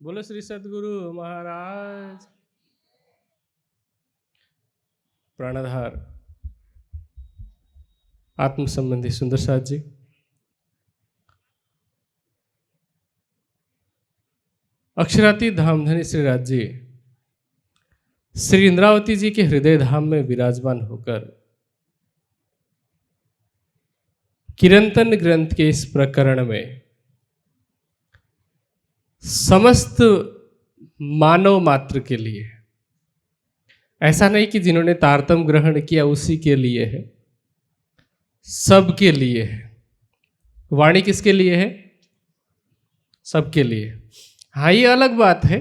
बोलो श्री सद्गुरु महाराज। प्राणाधार आत्म संबंधी सुंदर साथ जी, अक्षरातीत धामधनी श्री राज जी श्री इंद्रावती जी के हृदय धाम में विराजमान होकर किरंतन ग्रंथ के इस प्रकरण में समस्त मानव मात्र के लिए, ऐसा नहीं कि जिन्होंने तारतम ग्रहण किया उसी के लिए है, सबके लिए है। वाणी किसके लिए है? सबके लिए। हाँ, ये अलग बात है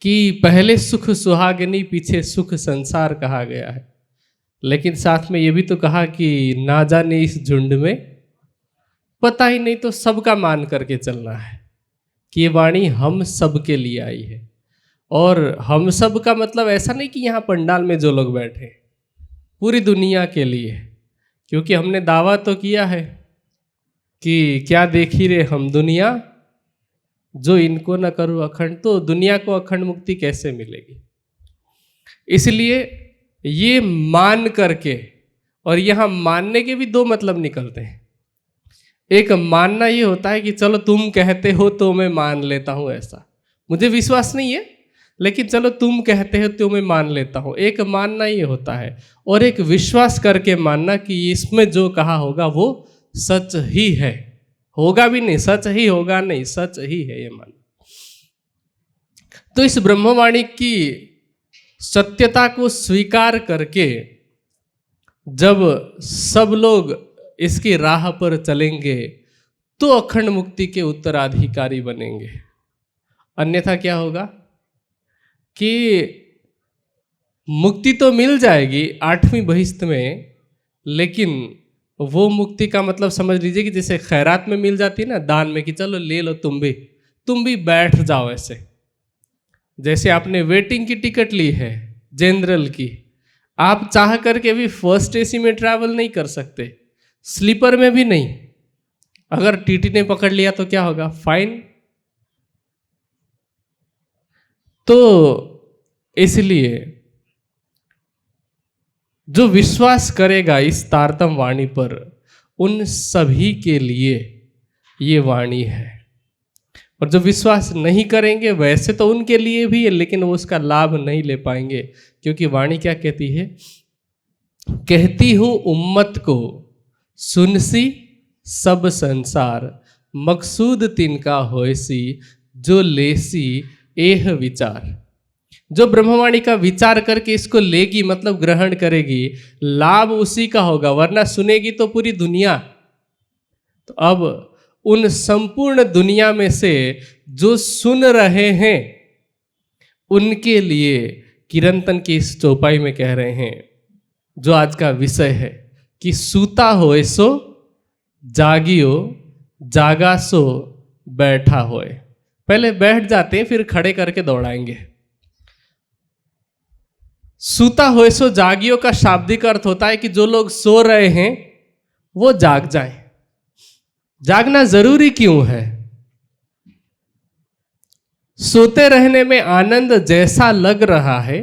कि पहले सुख सुहागिनी पीछे सुख संसार कहा गया है, लेकिन साथ में ये भी तो कहा कि ना जाने इस झुंड में पता ही नहीं तो सबका मान करके चलना है कि ये वाणी हम सब के लिए आई है। और हम सब का मतलब ऐसा नहीं कि यहाँ पंडाल में जो लोग बैठे, पूरी दुनिया के लिए, क्योंकि हमने दावा तो किया है कि क्या देखी रे हम दुनिया, जो इनको न करूँ अखंड। तो दुनिया को अखंड मुक्ति कैसे मिलेगी? इसलिए ये मान करके, और यहाँ मानने के भी दो मतलब निकलते हैं। एक मानना ये होता है कि चलो तुम कहते हो तो मैं मान लेता हूँ, ऐसा मुझे विश्वास नहीं है लेकिन चलो तुम कहते हो तो मैं मान लेता हूँ। एक मानना ये होता है, और एक विश्वास करके मानना कि इसमें जो कहा होगा वो सच ही है, होगा भी नहीं, सच ही होगा नहीं, सच ही है ये मानना। तो इस ब्रह्मवाणी की सत्यता को स्वीकार करके जब सब लोग इसकी राह पर चलेंगे तो अखंड मुक्ति के उत्तराधिकारी बनेंगे। अन्यथा क्या होगा कि मुक्ति तो मिल जाएगी 8वीं बहिश्त में, लेकिन वो मुक्ति का मतलब समझ लीजिए कि जैसे खैरात में मिल जाती है ना, दान में, कि चलो ले लो तुम भी बैठ जाओ। ऐसे जैसे आपने वेटिंग की टिकट ली है जनरल की, आप चाह करके भी फर्स्ट एसी में ट्रैवल नहीं कर सकते, स्लीपर में भी नहीं। अगर टीटी ने पकड़ लिया तो क्या होगा? फाइन। तो इसलिए जो विश्वास करेगा इस तारतम वाणी पर, उन सभी के लिए ये वाणी है। और जो विश्वास नहीं करेंगे वैसे तो उनके लिए भी है, लेकिन वो उसका लाभ नहीं ले पाएंगे। क्योंकि वाणी क्या कहती है? कहती हूं उम्मत को सुनसी सब संसार, मकसूद तिनका होयसी जो लेसी एह विचार। जो ब्रह्मवाणी का विचार करके इसको लेगी, मतलब ग्रहण करेगी, लाभ उसी का होगा, वरना सुनेगी तो पूरी दुनिया। तो अब उन संपूर्ण दुनिया में से जो सुन रहे हैं उनके लिए किरंतन की इस चौपाई में कह रहे हैं, जो आज का विषय है कि सूता होए सो जागियो, जागा सो बैठा होए। पहले बैठ जाते हैं, फिर खड़े करके दौड़ाएंगे। सूता होए सो जागियो का शाब्दिक अर्थ होता है कि जो लोग सो रहे हैं वो जाग जाएं। जागना जरूरी क्यों है? सोते रहने में आनंद जैसा लग रहा है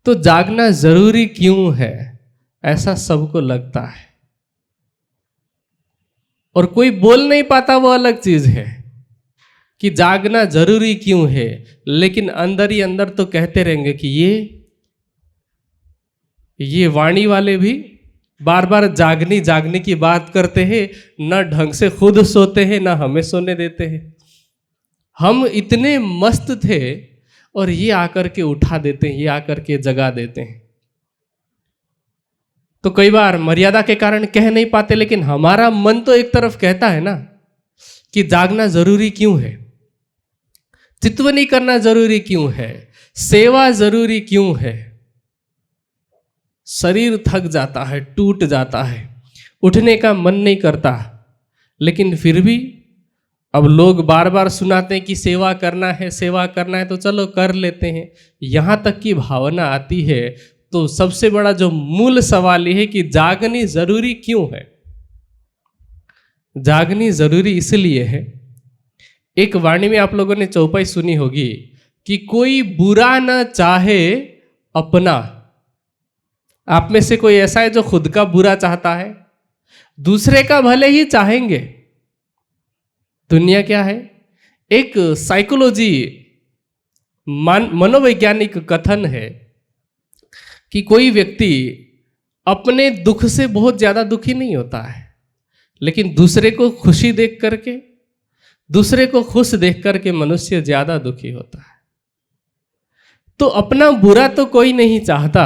तो जागना जरूरी क्यों है, ऐसा सबको लगता है। और कोई बोल नहीं पाता, वो अलग चीज है कि जागना जरूरी क्यों है, लेकिन अंदर ही अंदर तो कहते रहेंगे कि ये वाणी वाले भी बार बार जागने की बात करते हैं, न ढंग से खुद सोते हैं, न हमें सोने देते हैं। हम इतने मस्त थे और ये आकर के उठा देते हैं, ये आकर के जगा देते हैं। तो कई बार मर्यादा के कारण कह नहीं पाते, लेकिन हमारा मन तो एक तरफ कहता है ना कि जागना जरूरी क्यों है, चितवनी करना जरूरी क्यों है, सेवा जरूरी क्यों है। शरीर थक जाता है, टूट जाता है, उठने का मन नहीं करता, लेकिन फिर भी अब लोग बार बार सुनाते हैं कि सेवा करना है, सेवा करना है, तो चलो कर लेते हैं। यहां तक की भावना आती है। तो सबसे बड़ा जो मूल सवाल यह है कि जागनी जरूरी क्यों है? जागनी जरूरी इसलिए है एक वाणी में आप लोगों ने चौपाई सुनी होगी कि कोई बुरा न चाहे अपना। आप में से कोई ऐसा है जो खुद का बुरा चाहता है? दूसरे का भले ही चाहेंगे। दुनिया क्या है? एक साइकोलॉजी मनोवैज्ञानिक कथन है कि कोई व्यक्ति अपने दुख से बहुत ज्यादा दुखी नहीं होता है, लेकिन दूसरे को खुशी देख करके, दूसरे को खुश देख करके मनुष्य ज्यादा दुखी होता है। तो अपना बुरा तो कोई नहीं चाहता,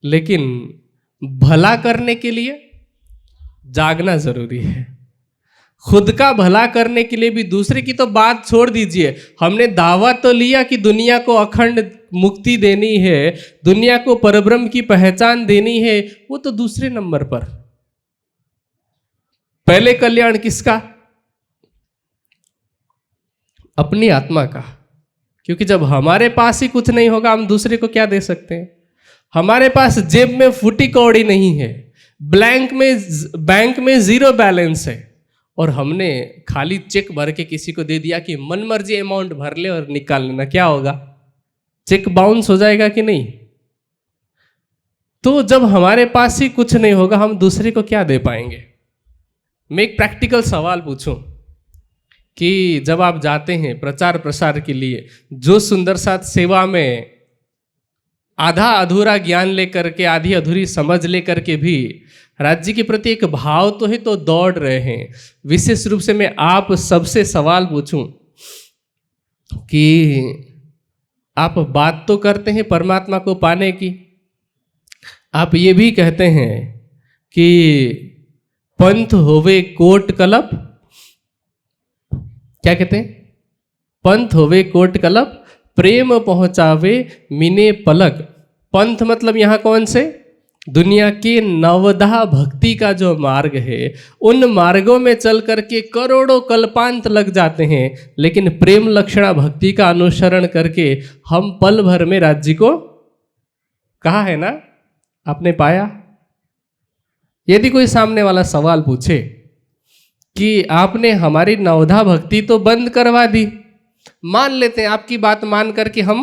लेकिन भला करने के लिए जागना जरूरी है। खुद का भला करने के लिए भी, दूसरे की तो बात छोड़ दीजिए, हमने दावा तो लिया कि दुनिया को अखंड मुक्ति देनी है, दुनिया को परब्रह्म की पहचान देनी है, वो तो दूसरे नंबर पर। पहले कल्याण किसका? अपनी आत्मा का। क्योंकि जब हमारे पास ही कुछ नहीं होगा, हम दूसरे को क्या दे सकते हैं? हमारे पास जेब में फूटी कौड़ी नहीं है, बैंक में 0 बैलेंस है, और हमने खाली चेक भर के किसी को दे दिया कि मन मर्जी अमाउंट भर ले और निकाल लेना, क्या होगा? चेक बाउंस हो जाएगा कि नहीं? तो जब हमारे पास ही कुछ नहीं होगा, हम दूसरे को क्या दे पाएंगे? मैं एक प्रैक्टिकल सवाल पूछूं कि जब आप जाते हैं प्रचार प्रसार के लिए, जो सुंदर साथ सेवा में आधा अधूरा ज्ञान लेकर के, आधी अधूरी समझ लेकर के भी राज्य के प्रति एक भाव तो है, तो दौड़ रहे हैं। विशेष रूप से मैं आप सबसे सवाल पूछूं कि आप बात तो करते हैं परमात्मा को पाने की, आप ये भी कहते हैं कि पंथ होवे कोट कलप, क्या कहते हैं? पंथ होवे कोट कलप, प्रेम पहुंचावे मिने पलक। पंथ मतलब यहां कौन से? दुनिया के 9 भक्ति का जो मार्ग है, उन मार्गों में चल करके करोड़ों कल्पांत लग जाते हैं, लेकिन प्रेम लक्षणा भक्ति का अनुसरण करके हम पल भर में राज्य को, कहा है ना, आपने पाया। यदि कोई सामने वाला सवाल पूछे कि आपने हमारी 9 भक्ति तो बंद करवा दी, मान लेते हैं, आपकी बात मान करके हम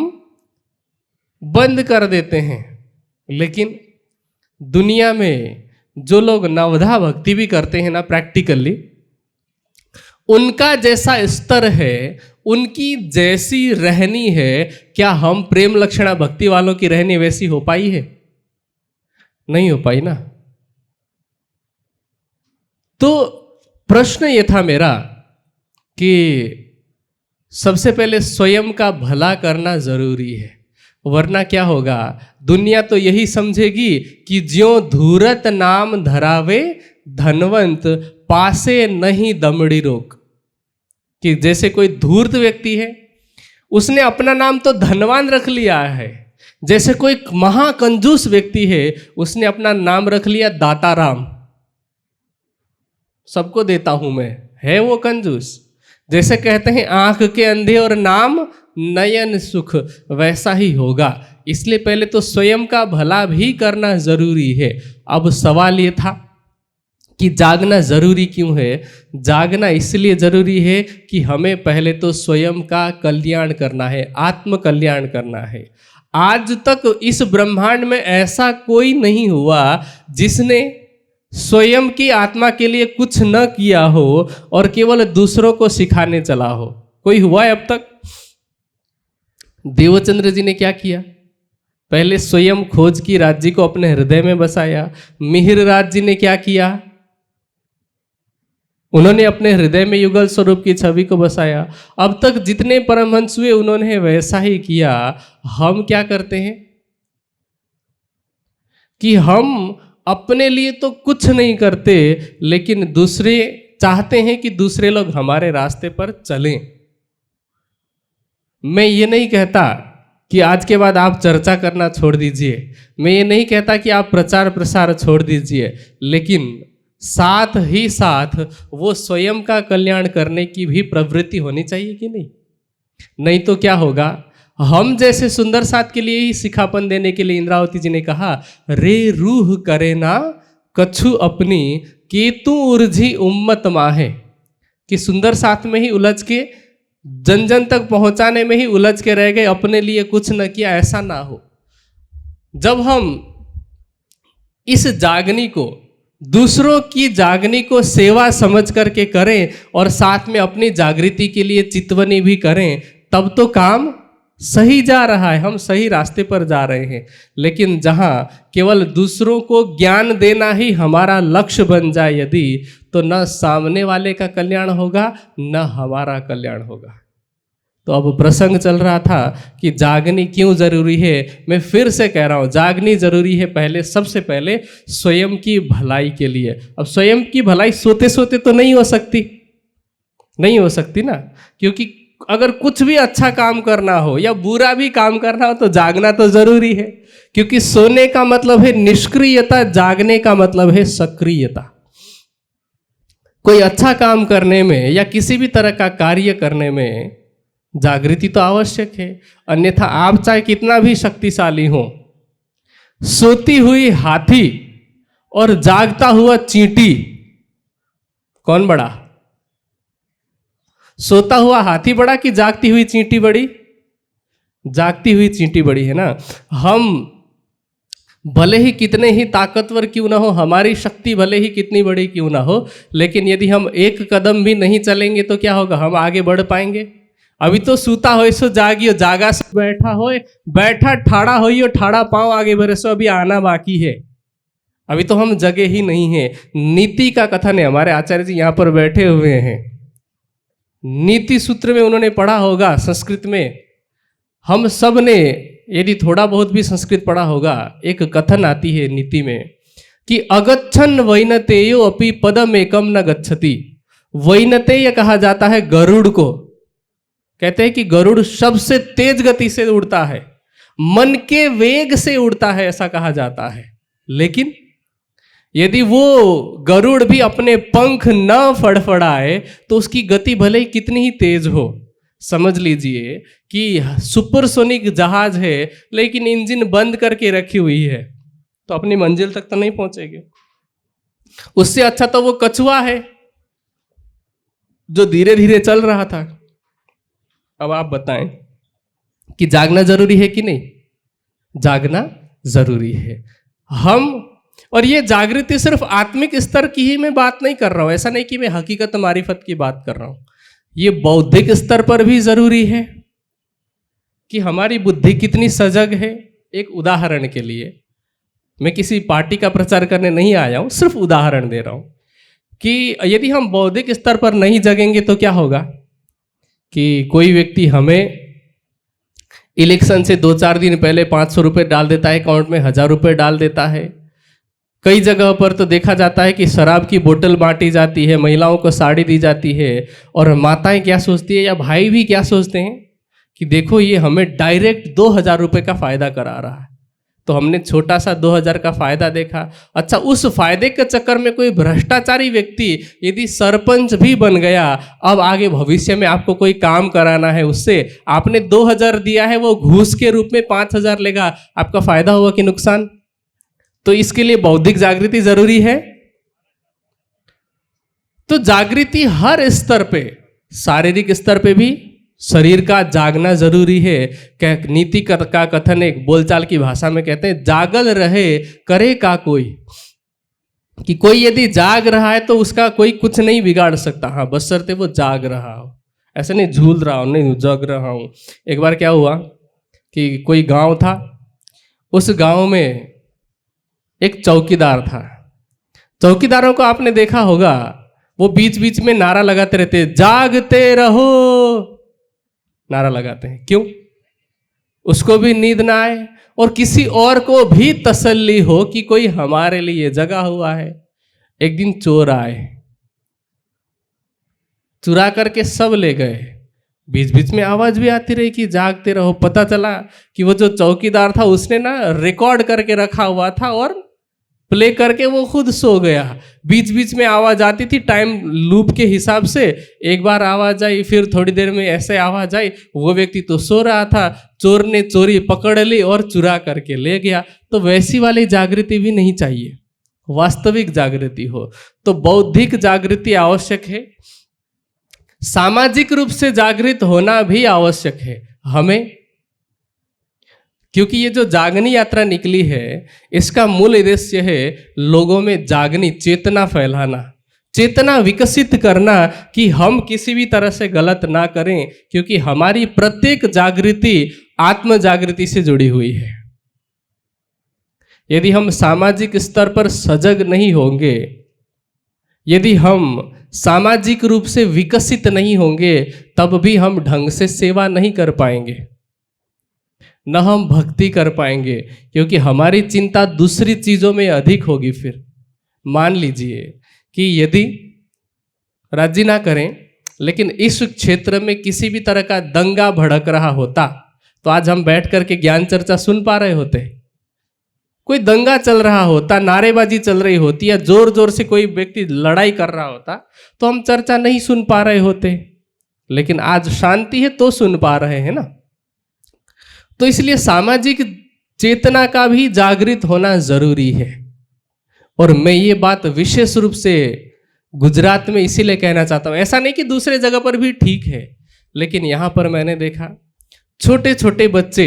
बंद कर देते हैं, लेकिन दुनिया में जो लोग 9 भक्ति भी करते हैं ना प्रैक्टिकली, उनका जैसा स्तर है, उनकी जैसी रहनी है, क्या हम प्रेम लक्षणा भक्ति वालों की रहनी वैसी हो पाई है? नहीं हो पाई ना। तो प्रश्न ये था मेरा कि सबसे पहले स्वयं का भला करना जरूरी है, वरना क्या होगा? दुनिया तो यही समझेगी कि ज्यों धूरत नाम धरावे धनवंत, पासे नहीं दमड़ी रोक। कि जैसे कोई धूर्त व्यक्ति है, उसने अपना नाम तो धनवान रख लिया है, जैसे कोई महाकंजूस व्यक्ति है, उसने अपना नाम रख लिया दाताराम, सबको देता हूं मैं, है वो कंजूस। जैसे कहते हैं आंख के अंधे और नाम नयन सुख, वैसा ही होगा। इसलिए पहले तो स्वयं का भला भी करना जरूरी है। अब सवाल ये था कि जागना जरूरी क्यों है? जागना इसलिए जरूरी है कि हमें पहले तो स्वयं का कल्याण करना है, आत्म कल्याण करना है। आज तक इस ब्रह्मांड में ऐसा कोई नहीं हुआ जिसने स्वयं की आत्मा के लिए कुछ न किया हो और केवल दूसरों को सिखाने चला हो। कोई हुआ है अब तक? देवचंद्र जी ने क्या किया? पहले स्वयं खोज की, राज्य को अपने हृदय में बसाया। मिहिर राज जी ने क्या किया? उन्होंने अपने हृदय में युगल स्वरूप की छवि को बसाया। अब तक जितने परमहंस हुए उन्होंने वैसा ही किया। हम क्या करते हैं कि हम अपने लिए तो कुछ नहीं करते, लेकिन दूसरे चाहते हैं कि दूसरे लोग हमारे रास्ते पर चलें। मैं ये नहीं कहता कि आज के बाद आप चर्चा करना छोड़ दीजिए, मैं ये नहीं कहता कि आप प्रचार प्रसार छोड़ दीजिए, लेकिन साथ ही साथ वो स्वयं का कल्याण करने की भी प्रवृत्ति होनी चाहिए कि नहीं? नहीं तो क्या होगा? हम जैसे सुंदर साथ के लिए ही सिखापन देने के लिए इंद्रावती जी ने कहा, रे रूह करे ना कछु अपनी, केतु उर्जी उम्मत माहे। कि सुंदर साथ में ही उलझ के जन जन तक पहुंचाने में ही उलझ के रह गए, अपने लिए कुछ न किया, ऐसा ना हो। जब हम इस जागनी को, दूसरों की जागनी को सेवा समझ करके करें और साथ में अपनी जागृति के लिए चितवनी भी करें, तब तो काम सही जा रहा है, हम सही रास्ते पर जा रहे हैं। लेकिन जहाँ केवल दूसरों को ज्ञान देना ही हमारा लक्ष्य बन जाए यदि, तो न सामने वाले का कल्याण होगा न हमारा कल्याण होगा। तो अब प्रसंग चल रहा था कि जागनी क्यों जरूरी है। मैं फिर से कह रहा हूँ, जागनी जरूरी है पहले, सबसे पहले स्वयं की भलाई के लिए। अब स्वयं की भलाई सोते सोते तो नहीं हो सकती, नहीं हो सकती ना, क्योंकि अगर कुछ भी अच्छा काम करना हो या बुरा भी काम करना हो तो जागना तो जरूरी है। क्योंकि सोने का मतलब है निष्क्रियता, जागने का मतलब है सक्रियता। कोई अच्छा काम करने में या किसी भी तरह का कार्य करने में जागृति तो आवश्यक है, अन्यथा आप चाहे कितना भी शक्तिशाली हो, सोती हुई हाथी और जागता हुआ चींटी कौन बड़ा? सोता हुआ हाथी बड़ा कि जागती हुई चींटी बड़ी? जागती हुई चींटी बड़ी है ना। हम भले ही कितने ही ताकतवर क्यों ना हो, हमारी शक्ति भले ही कितनी बड़ी क्यों ना हो, लेकिन यदि हम एक कदम भी नहीं चलेंगे तो क्या होगा, हम आगे बढ़ पाएंगे? अभी तो सूता हो सो जागियो, जागा से बैठा हो, बैठा ठाड़ा होइयो, ठाड़ा पाँव आगे बढ़े सो अभी आना बाकी है, अभी तो हम जगे ही नहीं है। नीति का कथन है, हमारे आचार्य जी यहाँ पर बैठे हुए हैं, नीति सूत्र में उन्होंने पढ़ा होगा संस्कृत में, हम सब ने यदि थोड़ा बहुत भी संस्कृत पढ़ा होगा, एक कथन आती है नीति में कि अगच्छन वैनतेयो अपि पदम एकम न गच्छति। वैनतेय कहा जाता है गरुड़ को, कहते हैं कि गरुड़ सबसे तेज गति से उड़ता है, मन के वेग से उड़ता है, ऐसा कहा जाता है। लेकिन यदि वो गरुड़ भी अपने पंख न फड़फड़ाए तो उसकी गति भले ही कितनी ही तेज हो, समझ लीजिए कि सुपरसोनिक जहाज है लेकिन इंजन बंद करके रखी हुई है तो अपनी मंजिल तक तो नहीं पहुंचेगी। उससे अच्छा तो वो कछुआ है जो धीरे धीरे चल रहा था। अब आप बताएं कि जागना जरूरी है कि नहीं? जागना जरूरी है। हम, और ये जागृति सिर्फ आत्मिक स्तर की ही मैं बात नहीं कर रहा हूं, ऐसा नहीं कि मैं हकीकत मारिफत की बात कर रहा हूं, ये बौद्धिक स्तर पर भी जरूरी है कि हमारी बुद्धि कितनी सजग है। एक उदाहरण के लिए, मैं किसी पार्टी का प्रचार करने नहीं आया हूं, सिर्फ उदाहरण दे रहा हूं कि यदि हम बौद्धिक स्तर पर नहीं जगेंगे तो क्या होगा कि कोई व्यक्ति हमें इलेक्शन से 2-4 दिन पहले 500 रुपये डाल देता है, अकाउंट में 1000 रुपये डाल देता है। कई जगह पर तो देखा जाता है कि शराब की बोतल बांटी जाती है, महिलाओं को साड़ी दी जाती है, और माताएं क्या सोचती है या भाई भी क्या सोचते हैं कि देखो ये हमें डायरेक्ट 2000 रुपये का फायदा करा रहा है, तो हमने छोटा सा 2000 का फायदा देखा। अच्छा, उस फायदे के चक्कर में कोई भ्रष्टाचारी व्यक्ति यदि सरपंच भी बन गया, अब आगे भविष्य में आपको कोई काम कराना है उससे, आपने 2000 दिया है, वो घूस के रूप में 5000 लेगा, आपका फायदा होगा कि नुकसान? तो इसके लिए बौद्धिक जागृति जरूरी है। तो जागृति हर स्तर पे, शारीरिक स्तर पे भी शरीर का जागना जरूरी है। नीति का कथन एक बोलचाल की भाषा में कहते हैं, जागल रहे करे का कोई, कि कोई यदि जाग रहा है तो उसका कोई कुछ नहीं बिगाड़ सकता, हाँ बशर्ते वो जाग रहा हो, ऐसे नहीं झूल रहा हो, नहीं जग रहा हूं। एक बार क्या हुआ कि कोई गांव था, उस गांव में एक चौकीदार था। चौकीदारों को आपने देखा होगा, वो बीच बीच में नारा लगाते रहते, जागते रहो, नारा लगाते हैं। क्यों? उसको भी नींद ना आए और किसी और को भी तसल्ली हो कि कोई हमारे लिए जगा हुआ है। एक दिन चोर आए, चुरा करके सब ले गए। बीच बीच में आवाज भी आती रही कि जागते रहो। पता चला कि वो जो चौकीदार था उसने ना रिकॉर्ड करके रखा हुआ था और प्ले करके वो खुद सो गया। बीच बीच में आवाज आती थी टाइम लूप के हिसाब से, एक बार आवाज आई, फिर थोड़ी देर में ऐसे आवाज आई, वो व्यक्ति तो सो रहा था, चोर ने चोरी पकड़ ली और चुरा करके ले गया। तो वैसी वाली जागृति भी नहीं चाहिए, वास्तविक जागृति हो। तो बौद्धिक जागृति आवश्यक है, सामाजिक रूप से जागृत होना भी आवश्यक है हमें, क्योंकि ये जो जागनी यात्रा निकली है इसका मूल उद्देश्य है लोगों में जागनी चेतना फैलाना, चेतना विकसित करना कि हम किसी भी तरह से गलत ना करें, क्योंकि हमारी प्रत्येक जागृति आत्म जागृति से जुड़ी हुई है। यदि हम सामाजिक स्तर पर सजग नहीं होंगे, यदि हम सामाजिक रूप से विकसित नहीं होंगे, तब भी हम ढंग से सेवा नहीं कर पाएंगे, न हम भक्ति कर पाएंगे, क्योंकि हमारी चिंता दूसरी चीजों में अधिक होगी। फिर मान लीजिए कि यदि राज्य ना करें, लेकिन इस क्षेत्र में किसी भी तरह का दंगा भड़क रहा होता तो आज हम बैठ करके ज्ञान चर्चा सुन पा रहे होते। कोई दंगा चल रहा होता, नारेबाजी चल रही होती, या जोर जोर से कोई व्यक्ति लड़ाई कर रहा होता तो हम चर्चा नहीं सुन पा रहे होते। लेकिन आज शांति है तो सुन पा रहे हैं ना। तो इसलिए सामाजिक चेतना का भी जागृत होना जरूरी है। और मैं ये बात विशेष रूप से गुजरात में इसीलिए कहना चाहता हूँ, ऐसा नहीं कि दूसरे जगह पर भी ठीक है, लेकिन यहाँ पर मैंने देखा छोटे छोटे बच्चे,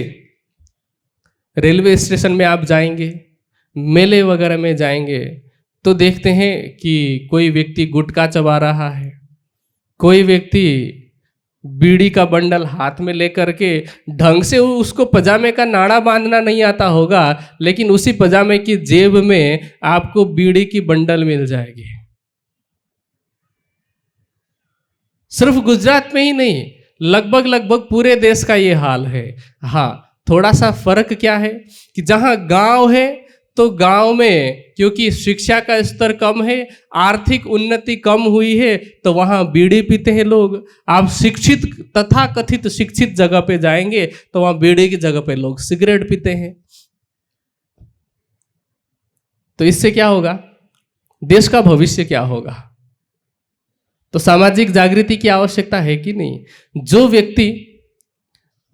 रेलवे स्टेशन में आप जाएंगे, मेले वगैरह में जाएंगे तो देखते हैं कि कोई व्यक्ति गुटखा चबा रहा है, कोई व्यक्ति बीड़ी का बंडल हाथ में लेकर के, ढंग से उसको पजामे का नाड़ा बांधना नहीं आता होगा, लेकिन उसी पजामे की जेब में आपको बीड़ी की बंडल मिल जाएगी। सिर्फ गुजरात में ही नहीं, लगभग पूरे देश का ये हाल है। हाँ, थोड़ा सा फर्क क्या है कि जहां गांव है तो गांव में क्योंकि शिक्षा का स्तर कम है, आर्थिक उन्नति कम हुई है, तो वहां बीड़ी पीते हैं लोग। आप शिक्षित तथा कथित शिक्षित जगह पे जाएंगे तो वहां बीड़ी की जगह पे लोग सिगरेट पीते हैं। तो इससे क्या होगा? देश का भविष्य क्या होगा? तो सामाजिक जागृति की आवश्यकता है कि नहीं? जो व्यक्ति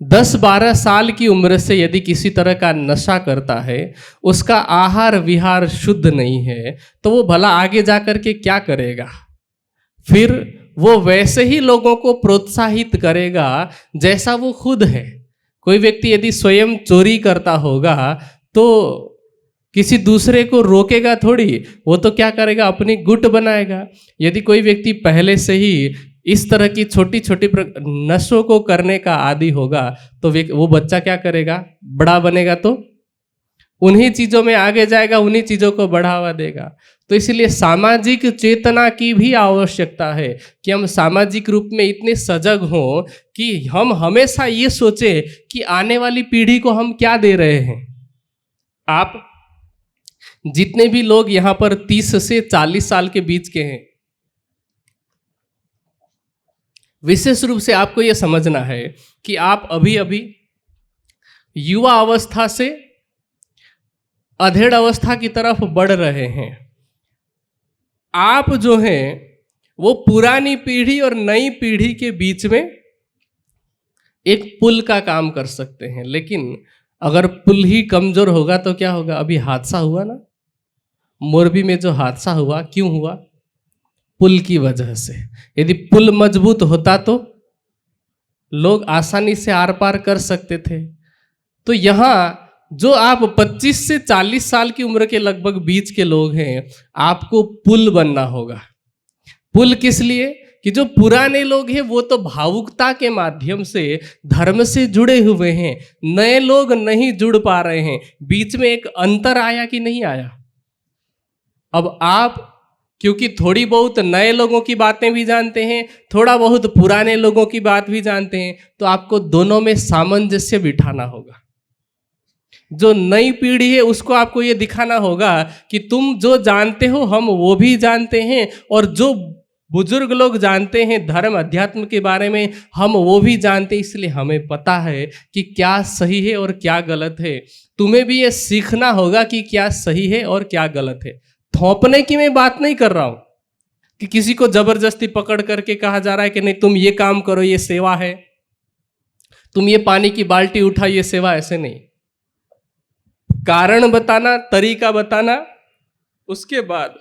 10-12 साल की उम्र से यदि किसी तरह का नशा करता है, उसका आहार विहार शुद्ध नहीं है, तो वो भला आगे जाकर के क्या करेगा? फिर वो वैसे ही लोगों को प्रोत्साहित करेगा जैसा वो खुद है। कोई व्यक्ति यदि स्वयं चोरी करता होगा तो किसी दूसरे को रोकेगा थोड़ी, वो तो क्या करेगा? अपनी गुट बनाएगा। यदि कोई व्यक्ति पहले से ही इस तरह की छोटी छोटी नशों को करने का आदी होगा तो वो बच्चा क्या करेगा? बड़ा बनेगा तो उन्हीं चीजों में आगे जाएगा, उन्हीं चीजों को बढ़ावा देगा। तो इसलिए सामाजिक चेतना की भी आवश्यकता है कि हम सामाजिक रूप में इतने सजग हों कि हम हमेशा ये सोचें कि आने वाली पीढ़ी को हम क्या दे रहे हैं। आप जितने भी लोग यहाँ पर 30 से 40 साल के बीच के हैं, विशेष रूप से आपको यह समझना है कि आप अभी अभी युवा अवस्था से अधेड़ अवस्था की तरफ बढ़ रहे हैं। आप जो हैं वो पुरानी पीढ़ी और नई पीढ़ी के बीच में एक पुल का काम कर सकते हैं। लेकिन अगर पुल ही कमजोर होगा तो क्या होगा? अभी हादसा हुआ ना, मोरबी में जो हादसा हुआ, क्यों हुआ? पुल की वजह से। यदि पुल मजबूत होता तो लोग आसानी से आर पार कर सकते थे। तो यहाँ जो आप 25 से 40 साल की उम्र के लगभग बीच के लोग हैं, आपको पुल बनना होगा। पुल किस लिए? कि जो पुराने लोग हैं वो तो भावुकता के माध्यम से धर्म से जुड़े हुए हैं, नए लोग नहीं जुड़ पा रहे हैं। बीच में एक अंतर आया कि नहीं आया? अब आप क्योंकि थोड़ी बहुत नए लोगों की बातें भी जानते हैं, थोड़ा बहुत पुराने लोगों की बात भी जानते हैं, तो आपको दोनों में सामंजस्य बिठाना होगा। जो नई पीढ़ी है उसको आपको ये दिखाना होगा कि तुम जो जानते हो हम वो भी जानते हैं, और जो बुजुर्ग लोग जानते हैं धर्म अध्यात्म के बारे में हम वो भी जानते हैं। इसलिए हमें पता है कि क्या सही है और क्या गलत है। तुम्हें भी ये सीखना होगा कि क्या सही है और क्या गलत है। थोपने की मैं बात नहीं कर रहा हूं कि किसी को जबरदस्ती पकड़ करके कहा जा रहा है कि नहीं तुम ये काम करो, ये सेवा है, तुम ये पानी की बाल्टी उठा, ये सेवा। ऐसे नहीं। कारण बताना, तरीका बताना, उसके बाद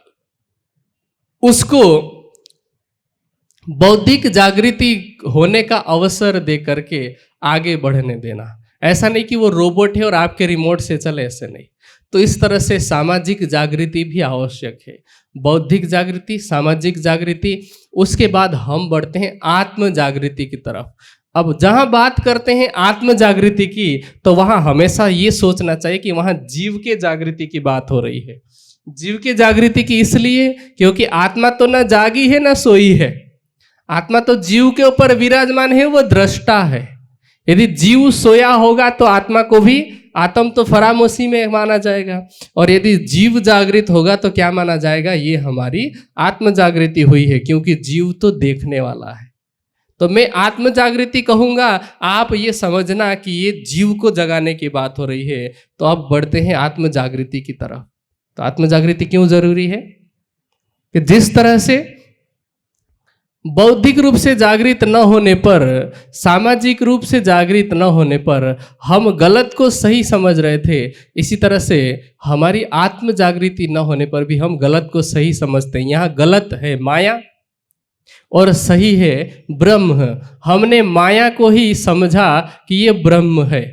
उसको बौद्धिक जागृति होने का अवसर दे करके आगे बढ़ने देना। ऐसा नहीं कि वो रोबोट है और आपके रिमोट से चले, ऐसे नहीं। तो इस तरह से सामाजिक जागृति भी आवश्यक है। बौद्धिक जागृति, सामाजिक जागृति, उसके बाद हम बढ़ते हैं आत्म जागृति की तरफ। अब जहां बात करते हैं आत्म जागृति की, तो वहां हमेशा ये सोचना चाहिए कि वहां जीव के जागृति की बात हो रही है। जीव के जागृति की इसलिए क्योंकि आत्मा तो ना जागी है ना सोई है, आत्मा तो जीव के ऊपर विराजमान है, वो दृष्टा है। यदि जीव सोया होगा तो आत्मा को भी आत्म तो फरामोशी में माना जाएगा, और यदि जीव जागृत होगा तो क्या माना जाएगा, ये हमारी आत्म जागृति हुई है, क्योंकि जीव तो देखने वाला है। तो मैं आत्म जागृति कहूंगा, आप ये समझना कि ये जीव को जगाने की बात हो रही है। तो अब बढ़ते हैं आत्म जागृति की तरफ। तो आत्म जागृति क्यों जरूरी है कि जिस तरह से बौद्धिक रूप से जागृत न होने पर, सामाजिक रूप से जागृत न होने पर हम गलत को सही समझ रहे थे, इसी तरह से हमारी आत्म जागृति न होने पर भी हम गलत को सही समझते हैं। यहाँ गलत है माया और सही है ब्रह्म। हमने माया को ही समझा कि ये ब्रह्म है।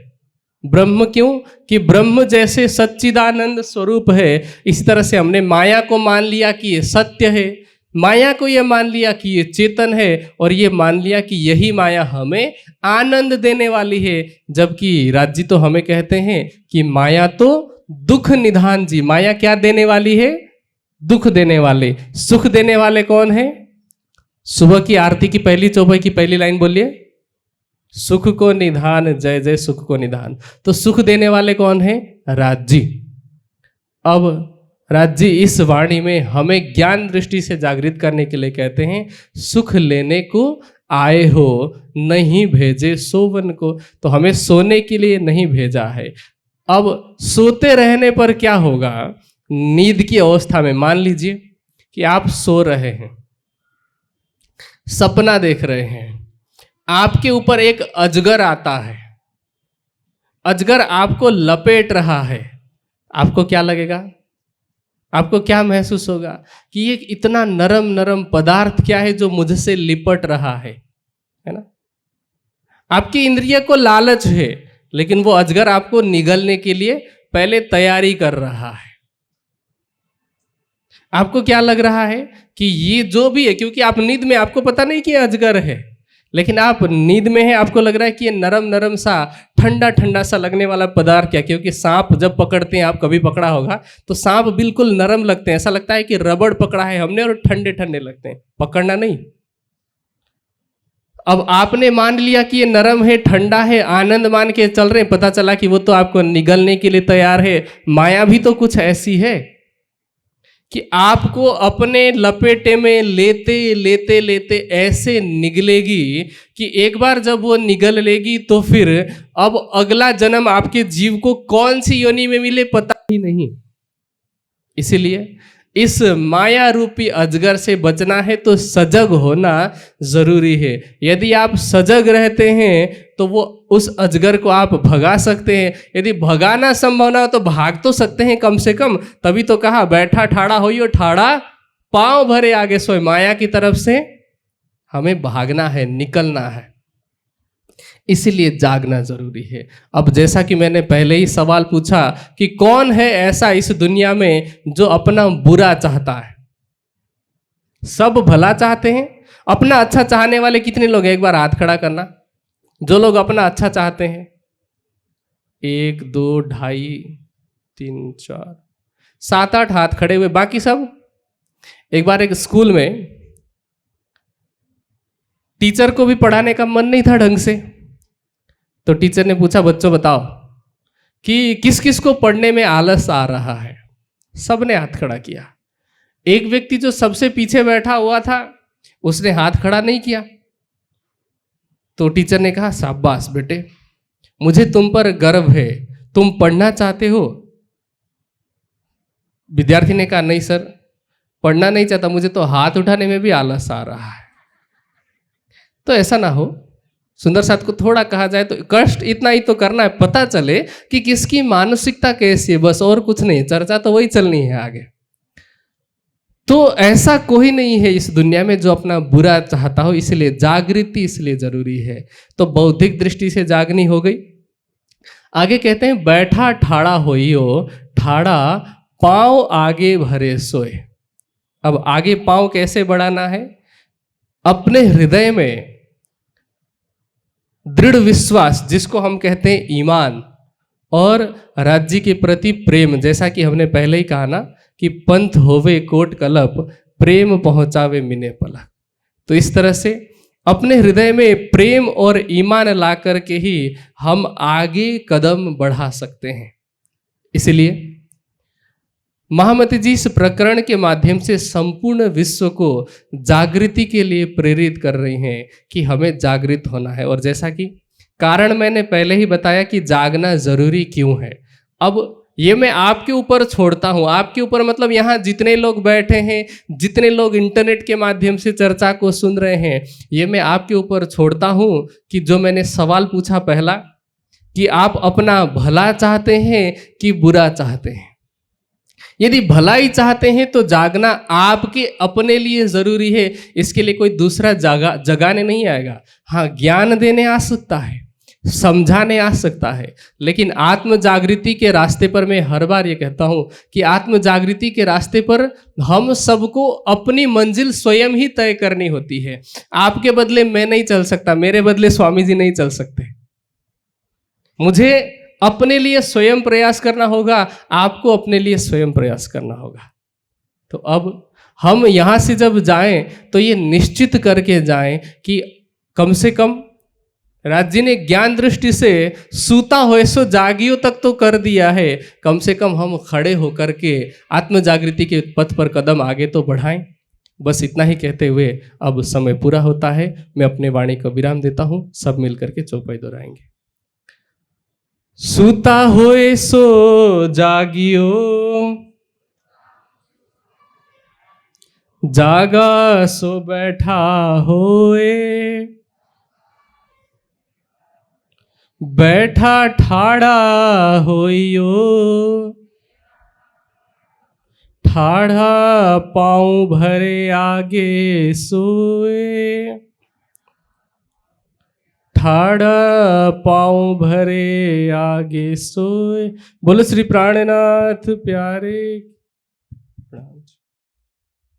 ब्रह्म क्यों? कि ब्रह्म जैसे सच्चिदानंद स्वरूप है, इस तरह से हमने माया को मान लिया कि ये सत्य है, माया को ये मान लिया कि ये चेतन है, और ये मान लिया कि यही माया हमें आनंद देने वाली है। जबकि राज जी तो हमें कहते हैं कि माया तो दुख निधान जी, माया क्या देने वाली है? दुख देने वाले। सुख देने वाले कौन है? सुबह की आरती की पहली चौपाई की पहली लाइन बोलिए, सुख को निधान, जय जय सुख को निधान। तो सुख देने वाले कौन है? राज जी। अब राज जी इस वाणी में हमें ज्ञान दृष्टि से जागृत करने के लिए कहते हैं, सुख लेने को आए हो, नहीं भेजे सोवन को। तो हमें सोने के लिए नहीं भेजा है। अब सोते रहने पर क्या होगा? नींद की अवस्था में मान लीजिए कि आप सो रहे हैं, सपना देख रहे हैं, आपके ऊपर एक अजगर आता है, अजगर आपको लपेट रहा है, आपको क्या लगेगा? आपको क्या महसूस होगा कि ये इतना नरम नरम पदार्थ क्या है जो मुझसे लिपट रहा है ना? आपकी इंद्रिय को लालच है, लेकिन वो अजगर आपको निगलने के लिए पहले तैयारी कर रहा है। आपको क्या लग रहा है कि ये जो भी है, क्योंकि आप नींद में, आपको पता नहीं कि ये अजगर है, लेकिन आप नींद में है, आपको लग रहा है कि ये नरम नरम सा, ठंडा ठंडा सा लगने वाला पदार्थ क्या, क्योंकि सांप जब पकड़ते हैं, आप कभी पकड़ा होगा, तो सांप बिल्कुल नरम लगते हैं, ऐसा लगता है कि रबड़ पकड़ा है हमने, और ठंडे ठंडे लगते हैं, पकड़ना नहीं। अब आपने मान लिया कि ये नरम है, ठंडा है, आनंद मान के चल रहे हैं, पता चला कि वो तो आपको निगलने के लिए तैयार है। माया भी तो कुछ ऐसी है कि आपको अपने लपेटे में लेते लेते लेते ऐसे निगलेगी कि एक बार जब वो निगल लेगी तो फिर अब अगला जन्म आपके जीव को कौन सी योनि में मिले पता ही नहीं। इसीलिए इस माया रूपी अजगर से बचना है तो सजग होना जरूरी है। यदि आप सजग रहते हैं तो वो उस अजगर को आप भगा सकते हैं। यदि भगाना संभव ना हो तो भाग तो सकते हैं कम से कम। तभी तो कहा बैठा ठाड़ा होइयो ठाड़ा पांव भरे आगे सोए। माया की तरफ से हमें भागना है, निकलना है, इसीलिए जागना जरूरी है। अब जैसा कि मैंने पहले ही सवाल पूछा कि कौन है ऐसा इस दुनिया में जो अपना बुरा चाहता है? सब भला चाहते हैं। अपना अच्छा चाहने वाले कितने लोग हैं? एक बार हाथ खड़ा करना। जो लोग अपना अच्छा चाहते हैं, 1 2 2.5 3 4 7 8 हाथ खड़े हुए। बाकी सब? एक बार एक स्कूल में टीचर को भी पढ़ाने का मन नहीं था ढंग से, तो टीचर ने पूछा बच्चों बताओ कि किस किस को पढ़ने में आलस आ रहा है। सबने हाथ खड़ा किया। एक व्यक्ति जो सबसे पीछे बैठा हुआ था उसने हाथ खड़ा नहीं किया। तो टीचर ने कहा शाबाश बेटे, मुझे तुम पर गर्व है, तुम पढ़ना चाहते हो। विद्यार्थी ने कहा नहीं सर, पढ़ना नहीं चाहता, मुझे तो हाथ उठाने में भी आलस आ रहा है। तो ऐसा ना हो, सुंदर साथ को थोड़ा कहा जाए तो कष्ट इतना ही तो करना है, पता चले कि किसकी मानसिकता कैसी है, बस और कुछ नहीं। चर्चा तो वही चलनी है आगे। तो ऐसा कोई नहीं है इस दुनिया में जो अपना बुरा चाहता हो, इसलिए जागृति इसलिए जरूरी है। तो बौद्धिक दृष्टि से जागनी हो गई। आगे कहते हैं बैठा ठाड़ा होइयो, ठाड़ा पांव आगे भरे सोए। अब आगे पांव कैसे बढ़ाना है? अपने हृदय में दृढ़ विश्वास, जिसको हम कहते हैं ईमान, और राज्य के प्रति प्रेम, जैसा कि हमने पहले ही कहा ना कि पंथ होवे कोट कलप, प्रेम पहुंचावे मिने पलक। तो इस तरह से अपने हृदय में प्रेम और ईमान ला करके ही हम आगे कदम बढ़ा सकते हैं। इसलिए महामती जी इस प्रकरण के माध्यम से संपूर्ण विश्व को जागृति के लिए प्रेरित कर रही हैं कि हमें जागृत होना है। और जैसा कि कारण मैंने पहले ही बताया कि जागना जरूरी क्यों है, अब ये मैं आपके ऊपर छोड़ता हूँ। आपके ऊपर मतलब यहाँ जितने लोग बैठे हैं, जितने लोग इंटरनेट के माध्यम से चर्चा को सुन रहे हैं, ये मैं आपके ऊपर छोड़ता हूँ कि जो मैंने सवाल पूछा पहला, कि आप अपना भला चाहते हैं कि बुरा चाहते हैं। यदि भलाई चाहते हैं तो जागना आपके अपने लिए जरूरी है, इसके लिए कोई दूसरा जगाने नहीं आएगा। हाँ, ज्ञान देने आ सकता है, समझाने आ सकता है, लेकिन आत्म जागृति के रास्ते पर मैं हर बार ये कहता हूँ कि आत्म जागृति के रास्ते पर हम सबको अपनी मंजिल स्वयं ही तय करनी होती है। आपके बदले मैं नहीं चल सकता, मेरे बदले स्वामी जी नहीं चल सकते। मुझे अपने लिए स्वयं प्रयास करना होगा, आपको अपने लिए स्वयं प्रयास करना होगा। तो अब हम यहाँ से जब जाएं तो ये निश्चित करके जाएं कि कम से कम राज्य ने ज्ञान दृष्टि से सूता होए सो जागियो तक तो कर दिया है, कम से कम हम खड़े होकर के आत्म जागृति के पथ पर कदम आगे तो बढ़ाएं। बस इतना ही कहते हुए अब समय पूरा होता है, मैं अपने वाणी को विराम देता हूँ। सब मिलकर के चौपाई दोहराएंगे। सूता होए सो जागियो, जागा सो बैठा होए, बैठा ठाड़ा होइयो, ठाड़ा पाँव भरे आगे सोए, ठाड़ा पाँव भरे आगे सोए। बोलो श्री प्राणनाथ प्यारे।